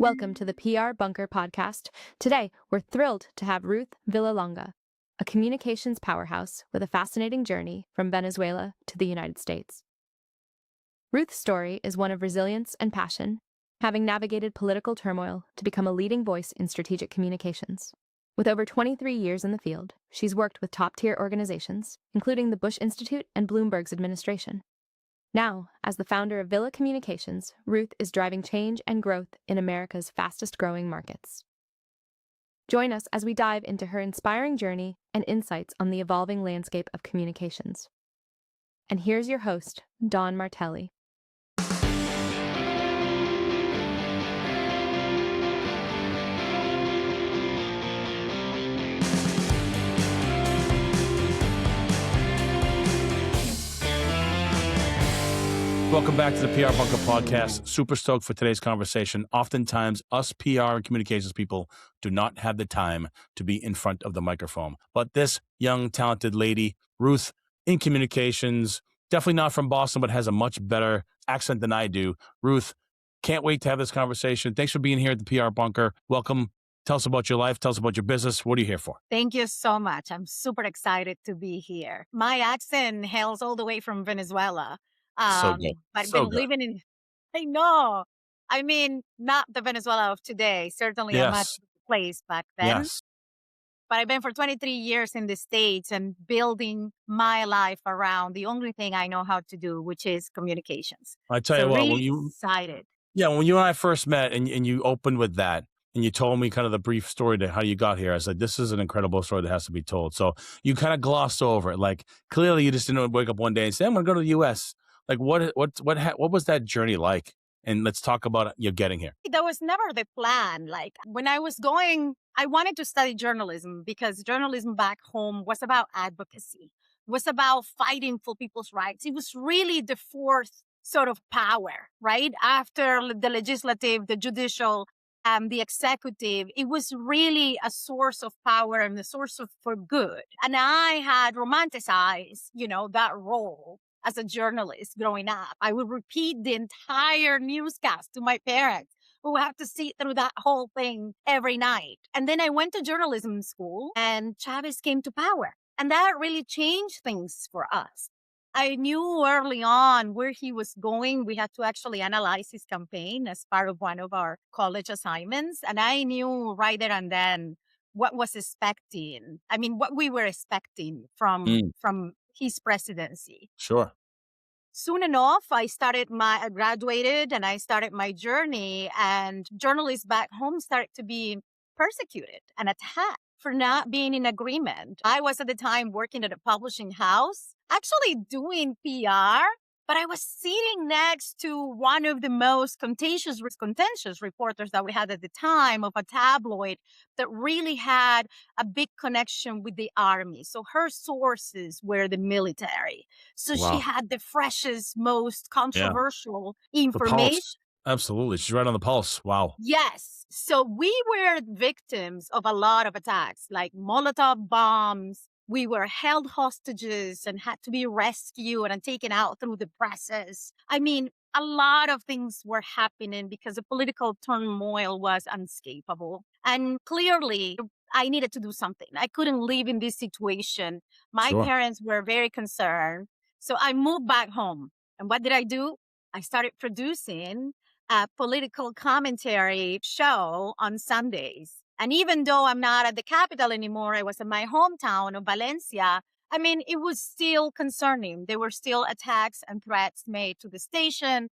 Welcome to the PR Bunker podcast. Today, we're thrilled to have Ruth Villalonga, a communications powerhouse with a fascinating journey from Venezuela to the United States. Ruth's story is one of resilience and passion, having navigated political turmoil to become a leading voice in strategic communications. With over 23 years in the field, she's worked with top-tier organizations, including the Bush Institute and Bloomberg's administration. Now, as the founder of Villa Communications, Ruth is driving change and growth in America's fastest-growing markets. Join us as we dive into her inspiring journey and insights on the evolving landscape of communications. And here's your host, Dawn Martelli. Welcome back to the PR Bunker podcast. Super stoked for today's conversation. Oftentimes, us PR and communications people do not have the time to be in front of the microphone. But this young, talented lady, Ruth, in communications, definitely not from Boston, but has a much better accent than I do. Ruth, can't wait to have this conversation. Thanks for being here at the PR Bunker. Welcome. Tell us about your life. Tell us about your business. What are you here for? Thank you so much. I'm super excited to be here. My accent hails all the way from Venezuela. So good. But So been good. living in, I know. I mean, not the Venezuela of today, certainly a much Yes. better place back then. Yes. But I've been for 23 years in the States and building my life around the only thing I know how to do, which is communications. I tell you So what, really excited. when you and I first met and you opened with that and you told me kind of the brief story to how you got here, I said, this is an incredible story that has to be told. So you kind of glossed over it. Like, clearly you just didn't wake up one day and say, I'm going to go to the U.S. Like, what was that journey like? And let's talk about you getting here. That was never the plan. Like when I was going, I wanted to study journalism because journalism back home was about advocacy, was about fighting for people's rights. It was really the fourth sort of power, right? After the legislative, the judicial, the executive, it was really a source of power and a source of for good. And I had romanticized, that role as a journalist growing up. I would repeat the entire newscast to my parents who have to sit through that whole thing every night. And then I went to journalism school and Chavez came to power. And that really changed things for us. I knew early on where he was going. We had to actually analyze his campaign as part of one of our college assignments. And I knew right there and then what was expecting. I mean, what we were expecting from his presidency. Sure. Soon enough, I graduated and I started my journey, and journalists back home started to be persecuted and attacked for not being in agreement. I was at the time working at a publishing house, actually doing PR, but I was sitting next to one of the most contentious reporters that we had at the time of a tabloid that really had a big connection with the army. So her sources were the military. So Wow. she had the freshest, most controversial The information. pulse. Absolutely. She's right on the pulse. Wow. Yes. So we were victims of a lot of attacks, like Molotov bombs. We were held hostages and had to be rescued and taken out through the presses. I mean, a lot of things were happening because the political turmoil was unescapable. And clearly, I needed to do something. I couldn't live in this situation. My Sure. parents were very concerned. So I moved back home. And what did I do? I started producing a political commentary show on Sundays. And even though I'm not at the capital anymore, I was in my hometown of Valencia. I mean, it was still concerning. There were still attacks and threats made to the station.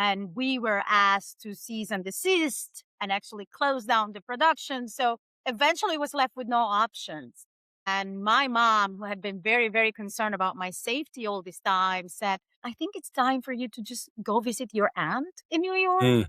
And we were asked to cease and desist and actually close down the production. So eventually was left with no options. And my mom, who had been very, very concerned about my safety all this time, said, I think it's time for you to just go visit your aunt in New York.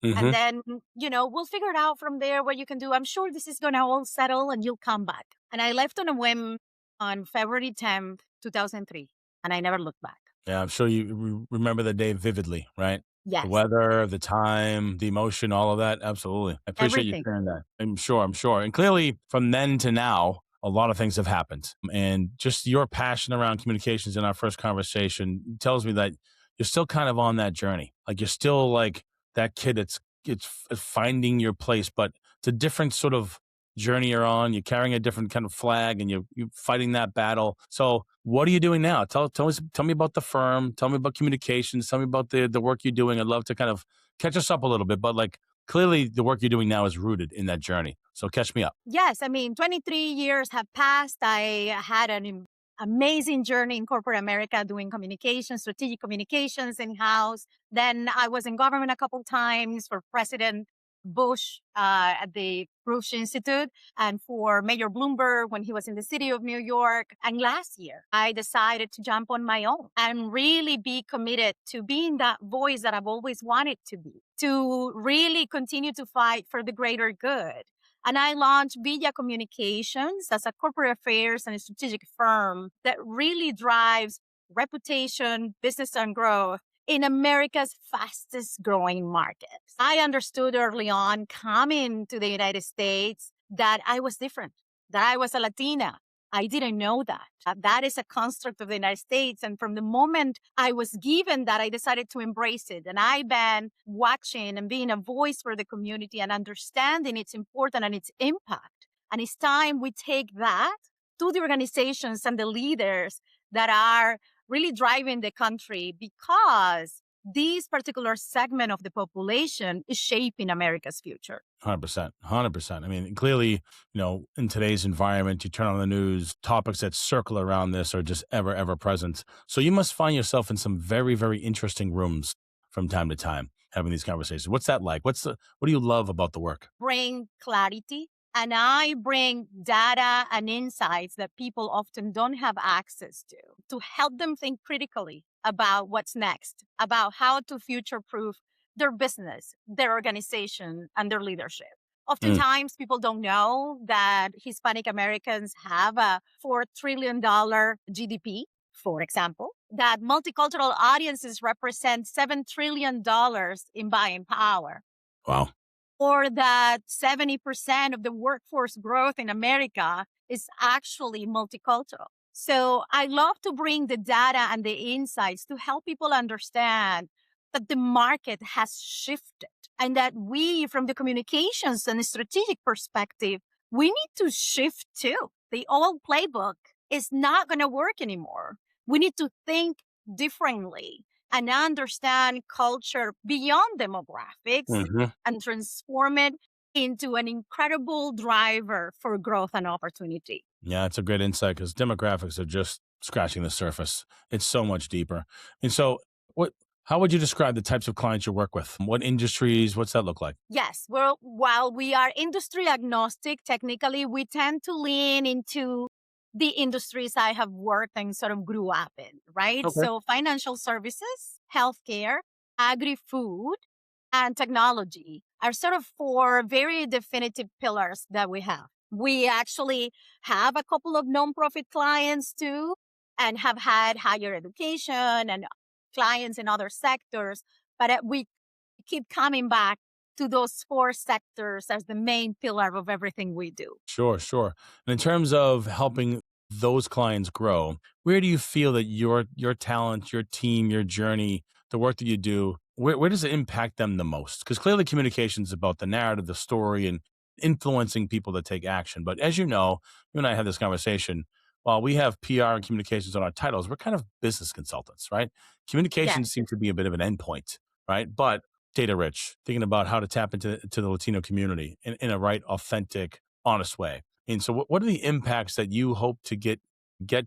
And then, we'll figure it out from there what you can do. I'm sure this is going to all settle and you'll come back. And I left on a whim on February 10th, 2003. And I never looked back. Yeah, I'm sure you remember the day vividly, right? Yes. The weather, the time, the emotion, all of that. Absolutely. I appreciate you sharing that. I'm sure. And clearly from then to now, a lot of things have happened. And just your passion around communications in our first conversation tells me that you're still kind of on that journey. Like you're still like that kid that's finding your place, but it's a different sort of journey you're on. You're carrying a different kind of flag, and you're fighting that battle. So, what are you doing now? Tell me about the firm. Tell me about communications. Tell me about the work you're doing. I'd love to kind of catch us up a little bit, but like clearly the work you're doing now is rooted in that journey. So, catch me up. Yes, I mean, 23 years have passed. I had an amazing journey in corporate America doing communications, strategic communications in-house. Then I was in government a couple times for President Bush at the Bush Institute and for Mayor Bloomberg when he was in the city of New York. And last year, I decided to jump on my own and really be committed to being that voice that I've always wanted to be, to really continue to fight for the greater good. And I launched Villa Communications as a corporate affairs and a strategic firm that really drives reputation, business, and growth in America's fastest growing market. I understood early on coming to the United States that I was different, that I was a Latina. I didn't know that. That is a construct of the United States. And from the moment I was given that, I decided to embrace it. And I've been watching and being a voice for the community and understanding its importance and its impact. And it's time we take that to the organizations and the leaders that are really driving the country, because this particular segment of the population is shaping America's future. 100%. 100%. I mean, clearly, in today's environment, you turn on the news, topics that circle around this are just ever present. So you must find yourself in some very, very interesting rooms from time to time having these conversations. What's that like? What do you love about the work? Bring clarity. And I bring data and insights that people often don't have access to help them think critically about what's next, about how to future-proof their business, their organization, and their leadership. Oftentimes, people don't know that Hispanic Americans have a $4 trillion GDP, for example, that multicultural audiences represent $7 trillion in buying power. Wow. Or that 70% of the workforce growth in America is actually multicultural. So I love to bring the data and the insights to help people understand that the market has shifted and that we, from the communications and the strategic perspective, we need to shift too. The old playbook is not going to work anymore. We need to think differently and understand culture beyond demographics and transform it into an incredible driver for growth and opportunity. Yeah, it's a great insight because demographics are just scratching the surface. It's so much deeper. And so how would you describe the types of clients you work with? What industries? What's that look like? Yes. Well, while we are industry agnostic, technically, we tend to lean into the industries I have worked and sort of grew up in, right? Okay. So financial services, healthcare, agri-food, and technology are sort of four very definitive pillars that we have. We actually have a couple of nonprofit clients too, and have had higher education and clients in other sectors, but we keep coming back to those four sectors as the main pillar of everything we do. Sure. And in terms of helping those clients grow, where do you feel that your talent, your team, your journey, the work that you do, where does it impact them the most? Because clearly communication is about the narrative, the story, and influencing people to take action. But as you know, you and I had this conversation. While we have PR and communications on our titles, we're kind of business consultants, right? Communications seems to be a bit of an endpoint, right? But data rich, thinking about how to tap into the Latino community in a right, authentic, honest way. And so what are the impacts that you hope to get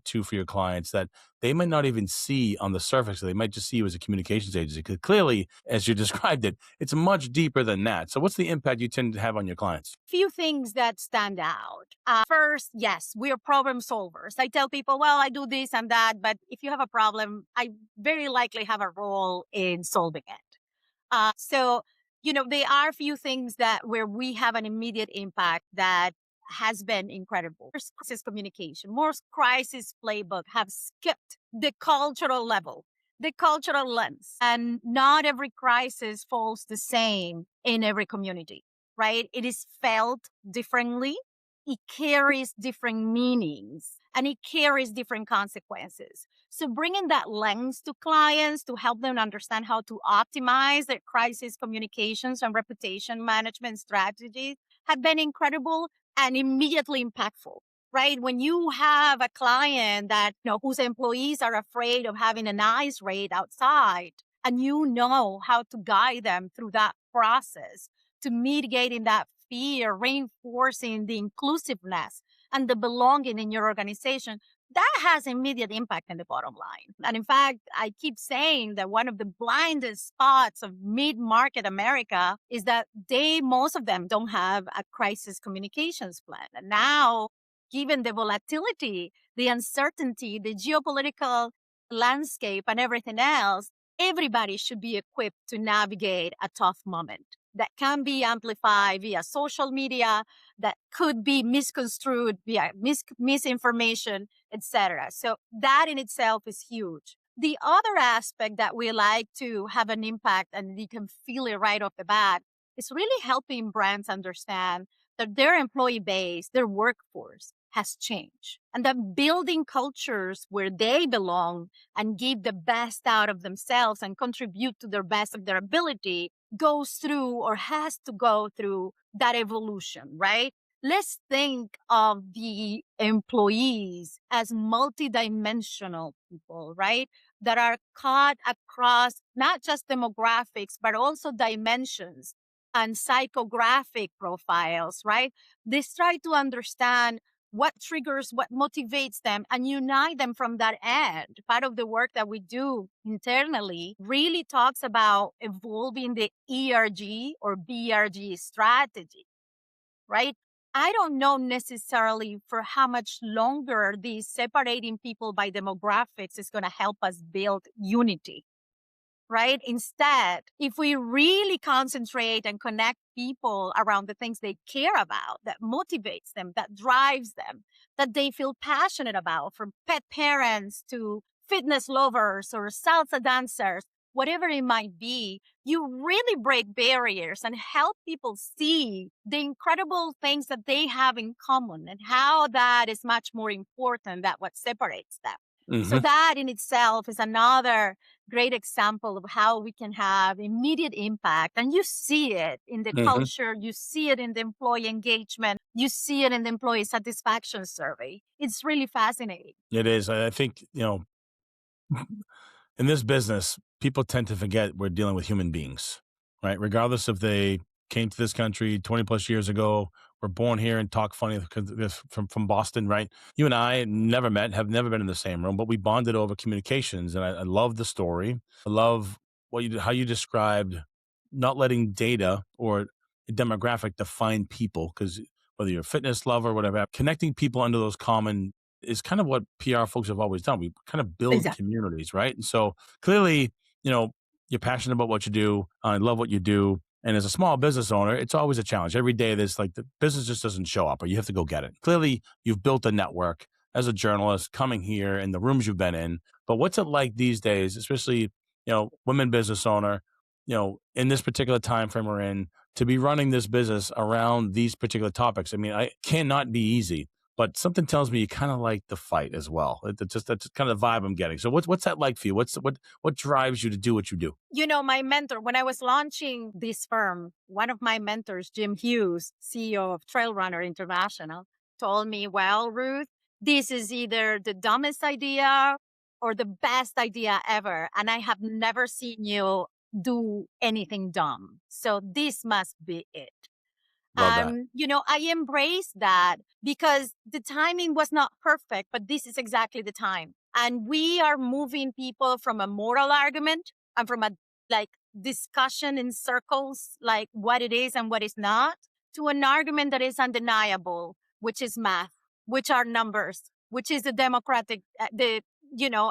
to for your clients that they might not even see on the surface? They might just see you as a communications agency, because clearly, as you described it, it's much deeper than that. So what's the impact you tend to have on your clients? Few things that stand out. First, yes, we are problem solvers. I tell people, well, I do this and that, but if you have a problem, I very likely have a role in solving it. So, there are a few things where we have an immediate impact that has been incredible. Crisis communication, most crisis playbook have skipped the cultural level, the cultural lens. And not every crisis falls the same in every community, right? It is felt differently. It carries different meanings. and it carries different consequences. So bringing that lens to clients to help them understand how to optimize their crisis communications and reputation management strategies have been incredible and immediately impactful. Right? When you have a client that, whose employees are afraid of having a noise rate outside, and you know how to guide them through that process to mitigating that fear, reinforcing the inclusiveness and the belonging in your organization, that has immediate impact in the bottom line. And in fact, I keep saying that one of the blindest spots of mid-market America is that most of them don't have a crisis communications plan. And now, given the volatility, the uncertainty, the geopolitical landscape and everything else, everybody should be equipped to navigate a tough moment that can be amplified via social media, that could be misconstrued via misinformation, etc. So that in itself is huge. The other aspect that we like to have an impact, and you can feel it right off the bat, is really helping brands understand that their employee base, their workforce has changed, and that building cultures where they belong and give the best out of themselves and contribute to their best of their ability goes through or has to go through that evolution, right? Let's think of the employees as multidimensional people, right? That are caught across not just demographics, but also dimensions and psychographic profiles, right? Let's try to understand what triggers, what motivates them, and unite them from that end. Part of the work that we do internally really talks about evolving the ERG or BRG strategy, right? I don't know necessarily for how much longer these separating people by demographics is going to help us build unity, right? Instead, if we really concentrate and connect people around the things they care about, that motivates them, that drives them, that they feel passionate about, from pet parents to fitness lovers or salsa dancers, whatever it might be, you really break barriers and help people see the incredible things that they have in common and how that is much more important than what separates them. So Hmm. that in itself is another great example of how we can have immediate impact. And you see it in the Hmm. culture, you see it in the employee engagement, you see it in the employee satisfaction survey. It's really fascinating. It is. I think, in this business, people tend to forget we're dealing with human beings, right? Regardless if they came to this country 20 plus years ago, were born here and talk funny because they're from Boston, right? You and I never met, have never been in the same room, but we bonded over communications. And I love the story. I love how you described not letting data or a demographic define people, because whether you're a fitness lover, whatever, connecting people under those common is kind of what PR folks have always done. We kind of build Exactly. communities, right? And so clearly, you're passionate about what you do. I love what you do. And as a small business owner, it's always a challenge. Every day, there's like the business just doesn't show up, or you have to go get it. Clearly, you've built a network as a journalist coming here in the rooms you've been in. But what's it like these days, especially, women business owner, in this particular time frame we're in, to be running this business around these particular topics? I mean, I cannot be easy, but something tells me you kind of like the fight as well. That's kind of the vibe I'm getting. So what's that like for you? What drives you to do what you do? My mentor, when I was launching this firm, one of my mentors, Jim Hughes, CEO of Trail Runner International, told me, well, Ruth, this is either the dumbest idea or the best idea ever. And I have never seen you do anything dumb. So this must be it. Love that. I embrace that because the timing was not perfect, but this is exactly the time. And we are moving people from a moral argument and from a like discussion in circles, like what it is and what is not, to an argument that is undeniable, which is math, which are numbers, which is the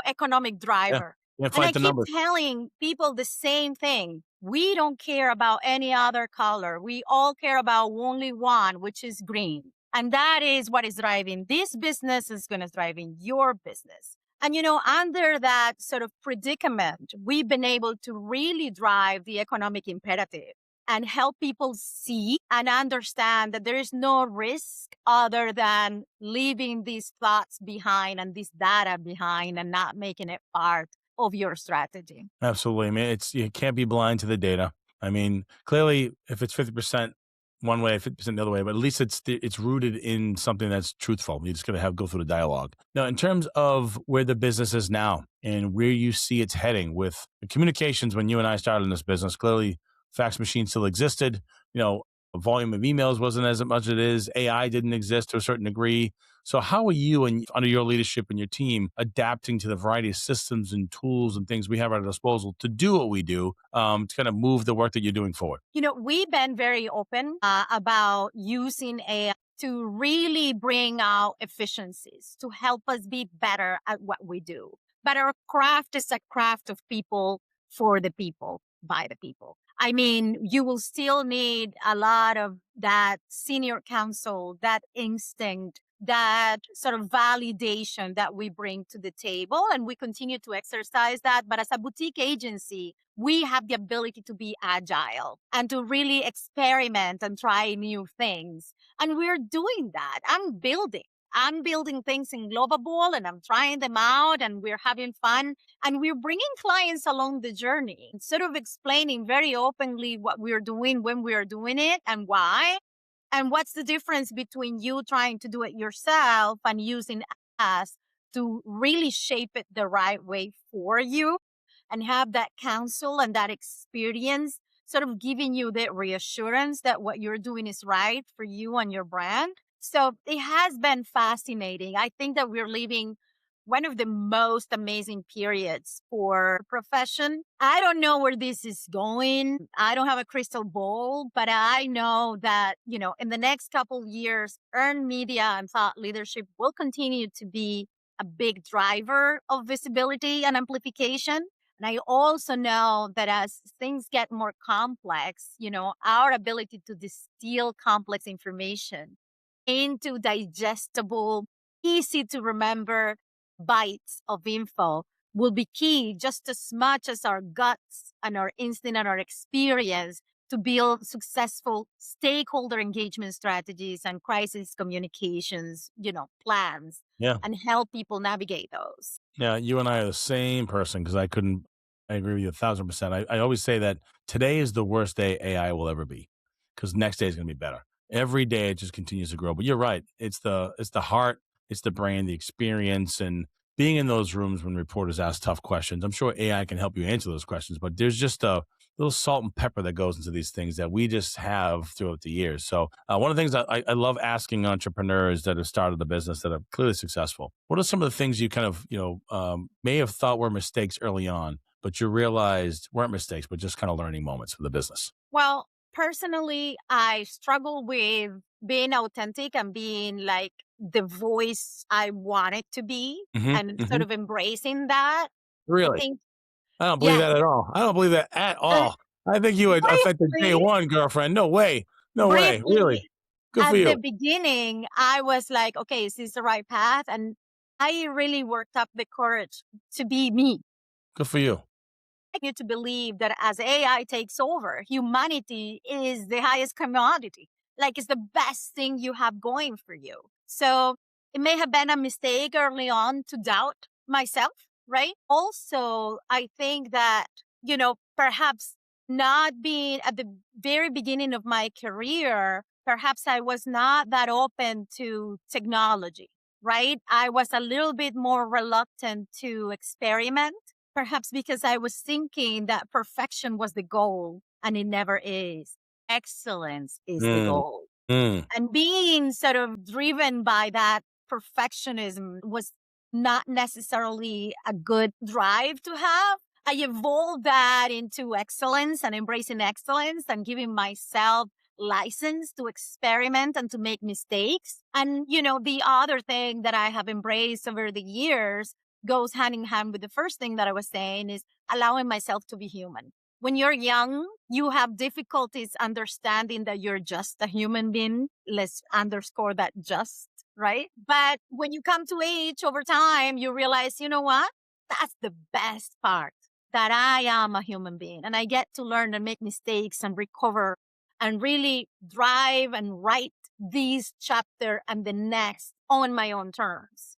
economic Yeah. driver. Yeah. And I Fight the keep numbers. telling people the same thing. We don't care about any other color. We all care about only one, which is green. And that is what is driving this business, is going to drive in your business. And, under that sort of predicament, we've been able to really drive the economic imperative and help people see and understand that there is no risk other than leaving these thoughts behind and this data behind and not making it part of your strategy. Absolutely. I mean, you can't be blind to the data. I mean, clearly, if it's 50% one way, 50% the other way, but at least it's rooted in something that's truthful. You're just going to go through the dialogue. Now, in terms of where the business is now and where you see it's heading with the communications, when you and I started in this business, clearly fax machine still existed. Volume of emails wasn't as much as it is. AI didn't exist to a certain degree. So how are you and under your leadership and your team adapting to the variety of systems and tools and things we have at our disposal to do what we do, to kind of move the work that you're doing forward? We've been very open about using AI to really bring out efficiencies to help us be better at what we do. But our craft is a craft of people for the people, by the people. I mean, you will still need a lot of that senior counsel, that instinct, that sort of validation that we bring to the table. And we continue to exercise that. But as a boutique agency, we have the ability to be agile and to really experiment and try new things. And we're doing that. I'm building things in Global and I'm trying them out and we're having fun and we're bringing clients along the journey, sort of explaining very openly what we're doing, when we're doing it and why. And what's the difference between you trying to do it yourself and using us to really shape it the right way for you and have that counsel and that experience sort of giving you the reassurance that what you're doing is right for you and your brand. So it has been fascinating. I think that we're living one of the most amazing periods for profession. I don't know where this is going. I don't have a crystal ball, but I know that, in the next couple of years, earned media and thought leadership will continue to be a big driver of visibility and amplification. And I also know that as things get more complex, our ability to distill complex information into digestible, easy to remember bites of info will be key just as much as our guts and our instinct and our experience to build successful stakeholder engagement strategies and crisis communications, plans Yeah. and help people navigate those. Yeah, you and I are the same person because I agree with you 1,000%. I always say that today is the worst day AI will ever be because next day is going to be better. Every day it just continues to grow. But you're right. It's the heart, it's the brain, the experience, and being in those rooms when reporters ask tough questions. I'm sure AI can help you answer those questions, but there's just a little salt and pepper that goes into these things that we just have throughout the years. So one of the things that I love asking entrepreneurs that have started a business that are clearly successful, what are some of the things you kind of, may have thought were mistakes early on, but you realized weren't mistakes, but just kind of learning moments for the business? Well, personally, I struggle with being authentic and being like the voice I want it to be Hmm. and sort Hmm. of embracing that. I Really? think, I don't believe yeah, that at all. I don't believe that at uh, all. I think you would affected day briefly, one, girlfriend. No way. No way. Really. briefly Good for at the you. beginning, I was like, okay, is this the right path? And I really worked up the courage to be me. Good for you. You to believe that as AI takes over, humanity is the highest commodity. Like it's the best thing you have going for you. So it may have been a mistake early on to doubt myself, right? Also, I think that, perhaps not being at the very beginning of my career, perhaps I was not that open to technology, right? I was a little bit more reluctant to experiment. Perhaps because I was thinking that perfection was the goal and it never is. Excellence is the Mm, goal. mm. And being sort of driven by that perfectionism was not necessarily a good drive to have. I evolved that into excellence and embracing excellence and giving myself license to experiment and to make mistakes. And, the other thing that I have embraced over the years goes hand in hand with the first thing that I was saying is allowing myself to be human. When you're young, you have difficulties understanding that you're just a human being. Let's underscore that just, right? But when you come to age over time, you realize, you know what? That's the best part, that I am a human being and I get to learn and make mistakes and recover and really drive and write this chapter and the next on my own terms.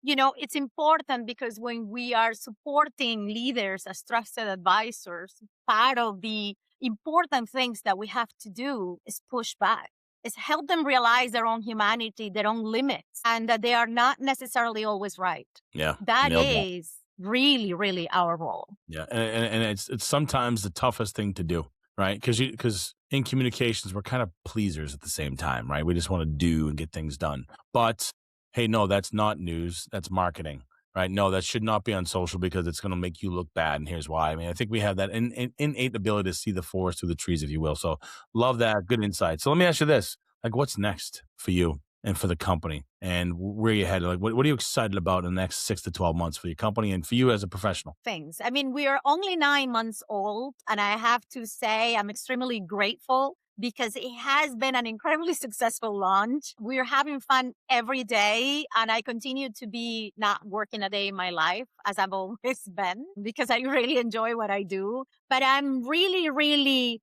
It's important because when we are supporting leaders as trusted advisors, part of the important things that we have to do is push back, is help them realize their own humanity, their own limits, and that they are not necessarily always right. Yeah, That nailed that. is really, really our role. Yeah, and it's sometimes the toughest thing to do, right? Because in communications we're kind of pleasers at the same time, right? We just want to do and get things done. But hey, no, that's not news. That's marketing, right? No, that should not be on social because it's going to make you look bad. And here's why. I mean, I think we have that innate ability to see the forest through the trees, if you will. So love that. Good insight. So let me ask you this: like, what's next for you and for the company, and where you headed? Like, what are you excited about in the next 6 to 12 months for your company and for you as a professional? Things. I mean, we are only 9 months old, and I have to say I'm extremely grateful because it has been an incredibly successful launch. We're having fun every day, and I continue to be not working a day in my life as I've always been because I really enjoy what I do. But I'm really, really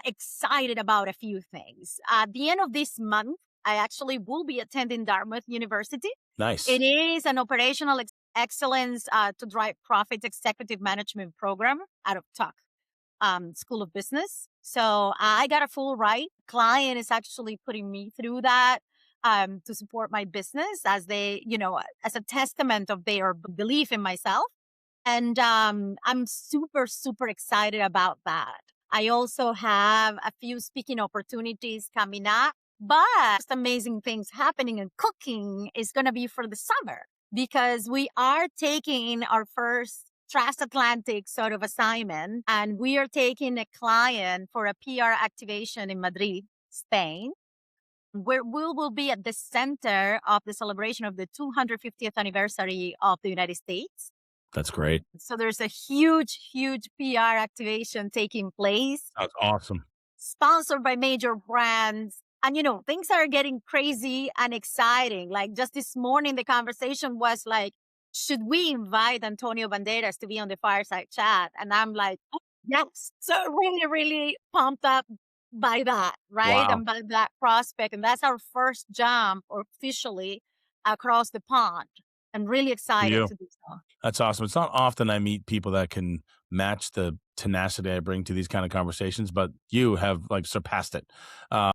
excited about a few things. At the end of this month, I actually will be attending Dartmouth University. Nice. It is an operational excellence to drive profit executive management program out of Tuck School of Business. So I got a full ride. Client is actually putting me through that to support my business as they, as a testament of their belief in myself. And I'm super, super excited about that. I also have a few speaking opportunities coming up, but just amazing things happening in cooking is going to be for the summer because we are taking our first transatlantic sort of assignment and we are taking a client for a PR activation in Madrid, Spain, where we will be at the center of the celebration of the 250th anniversary of the United States. That's great. So there's a huge, huge PR activation taking place, That's awesome. sponsored by major brands. And, things are getting crazy and exciting. Like just this morning, the conversation was like, should we invite Antonio Banderas to be on the fireside chat? And I'm like, oh, yes. So really, really pumped up by that, right? Wow. And by that prospect. And that's our first jump officially across the pond. I'm really For excited you. to do so. That's awesome. It's not often I meet people that can match the tenacity I bring to these kind of conversations, but you have like surpassed it.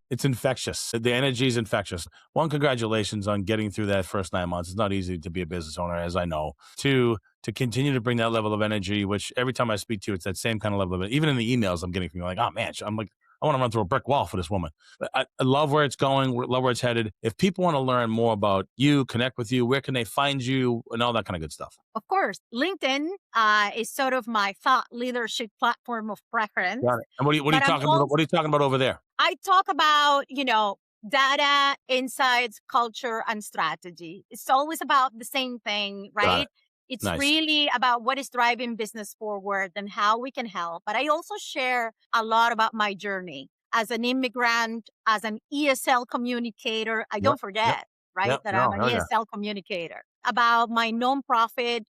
It's infectious. The energy is infectious. One, congratulations on getting through that first 9 months. It's not easy to be a business owner, as I know. Two, to continue to bring that level of energy, which every time I speak to you, it's that same kind of level of it. Even in the emails I'm getting from you, like, oh man, I'm like, I want to run through a brick wall for this woman. But I love where it's going, love where it's headed. If people want to learn more about you, connect with you, where can they find you and all that kind of good stuff? Of course, LinkedIn is sort of my thought leadership platform of preference. Got it. And what are you But I'm talking about? also, What are you talking about over there? I talk about, data, insights, culture, and strategy. It's always about the same thing, Got right? it. It's Nice. really about what is driving business forward and how we can help. But I also share a lot about my journey as an immigrant, as an ESL communicator. I Yep. don't Yep. forget, right, Yep. that I'm No, an hell yeah. ESL communicator, about my nonprofit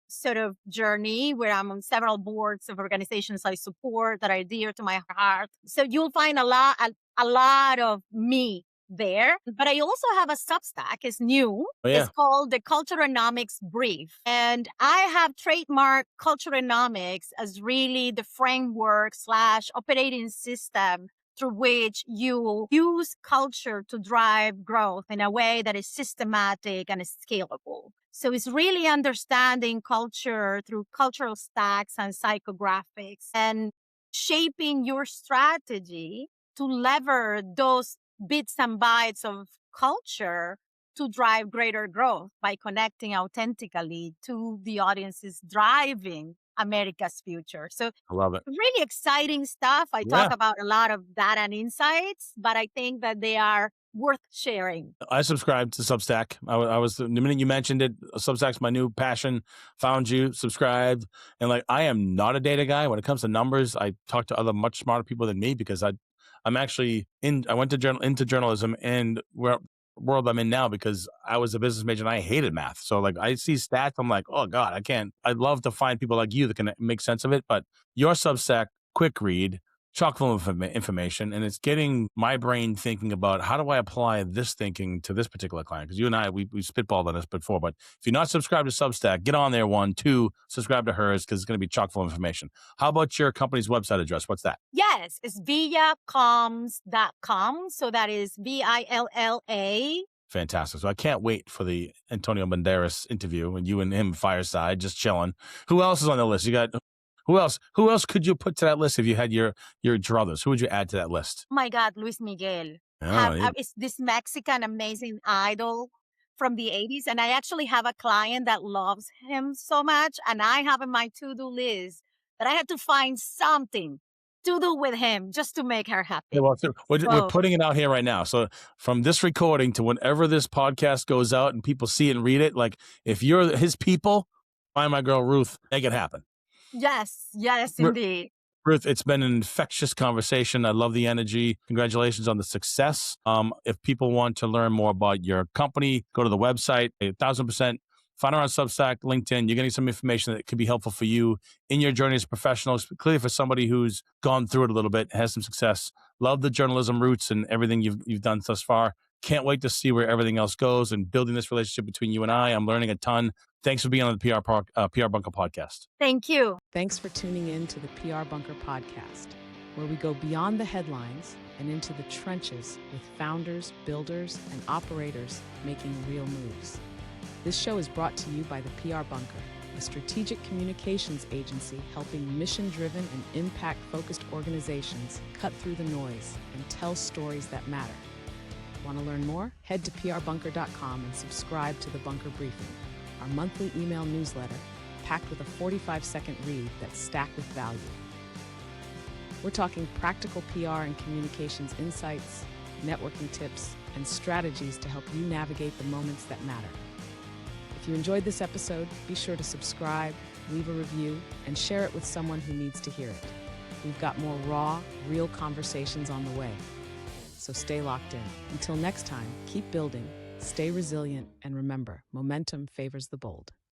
sort of journey where I'm on several boards of organizations I support that are dear to my heart. So you'll find a lot of me there. But I also have a Substack. It's new. Oh, It's yeah. called the Culturenomics Brief. And I have trademarked Culturenomics as really the framework / operating system through which you use culture to drive growth in a way that is systematic and is scalable. So it's really understanding culture through cultural stacks and psychographics and shaping your strategy to lever those bits and bytes of culture to drive greater growth by connecting authentically to the audiences driving America's future. So I love it. really exciting stuff. I talk Yeah. about a lot of data and insights, but I think that they are worth sharing. I subscribed to Substack. I was the minute you mentioned it, Substack's my new passion. Found you, subscribed, and like I am not a data guy when it comes to numbers. I talk to other much smarter people than me because I'm actually in. I went to into journalism and where world I'm in now because I was a business major and I hated math. So like I see stats, I'm like, oh God, I can't. I'd love to find people like you that can make sense of it. But your Substack, quick read, chock full of information, and it's getting my brain thinking about how do I apply this thinking to this particular client? Because you and I, we spitballed on this before, but if you're not subscribed to Substack, get on there. 1, 2, subscribe to hers because it's going to be chock full of information. How about your company's website address? What's that? Yes, it's villacoms.com. So that is VILLA. Fantastic. So I can't wait for the Antonio Banderas interview and you and him fireside, just chilling. Who else is on the list? You got who else? Who else could you put to that list if you had your druthers? Who would you add to that list? Oh my God, Luis Miguel. Oh, It's this Mexican amazing idol from the 80s. And I actually have a client that loves him so much. And I have in my to-do list that I had to find something to do with him just to make her happy. yeah, well, so we're putting it out here right now. So from this recording to whenever this podcast goes out and people see it and read it, like if you're his people, find my girl Ruth, make it happen. Yes, indeed. Ruth, it's been an infectious conversation. I love the energy. Congratulations on the success. If people want to learn more about your company, go to the website, 1,000%. Find her on Substack, LinkedIn. You're getting some information that could be helpful for you in your journey as professionals. Clearly, for somebody who's gone through it a little bit, has some success. Love the journalism roots and everything you've done thus far. Can't wait to see where everything else goes and building this relationship between you and I. I'm learning a ton. Thanks for being on the PR Bunker podcast. Thank you. Thanks for tuning in to the PR Bunker podcast, where we go beyond the headlines and into the trenches with founders, builders, and operators making real moves. This show is brought to you by the PR Bunker, a strategic communications agency helping mission-driven and impact-focused organizations cut through the noise and tell stories that matter. Want to learn more? Head to prbunker.com and subscribe to the Bunker Briefing, our monthly email newsletter packed with a 45-second read that's stacked with value. We're talking practical PR and communications insights, networking tips, and strategies to help you navigate the moments that matter. If you enjoyed this episode, be sure to subscribe, leave a review, and share it with someone who needs to hear it. We've got more raw, real conversations on the way. So stay locked in. Until next time, keep building, stay resilient, and remember, momentum favors the bold.